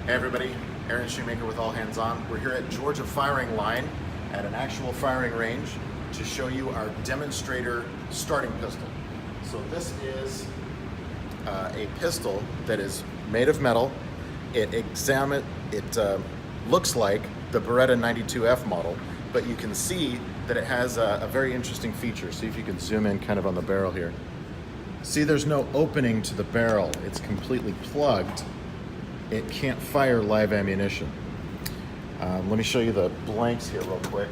Hey everybody, Shoemaker with All Hands On. We're here at Georgia Firing Line at an actual firing range to show you our demonstrator starting pistol. So this is a pistol that is made of metal. It looks like the Beretta 92F model, but you can see that it has a very interesting feature. See if you can zoom in kind of on the barrel here. See, there's no opening to the barrel. It's completely plugged. It can't fire live ammunition. Let me show you the blanks here real quick.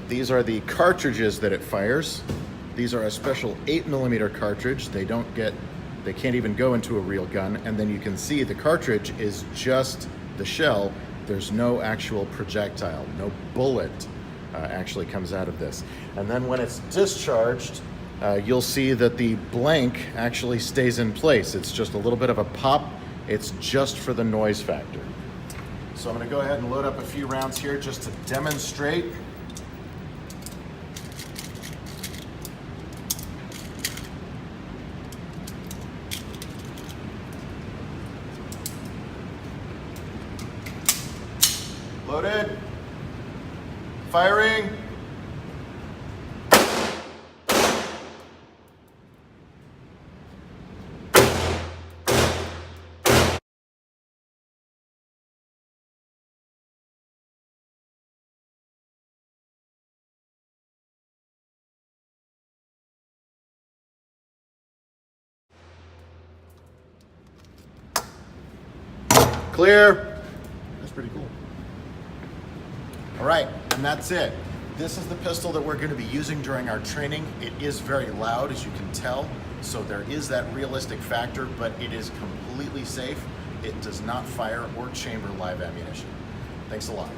These are the cartridges that it fires. These are a special 8mm cartridge. They can't even go into a real gun. And then you can see the cartridge is just the shell. There's no actual projectile, no bullet actually comes out of this. And then when it's discharged, you'll see that the blank actually stays in place. It's just a little bit of a pop. It's just for the noise factor. So I'm going to go ahead and load up a few rounds here just to demonstrate. Loaded. Firing. Clear. That's pretty cool. All right, and that's it. This is the pistol that we're going to be using during our training. It is very loud, as you can tell, so there is that realistic factor, but it is completely safe. It does not fire or chamber live ammunition. Thanks a lot.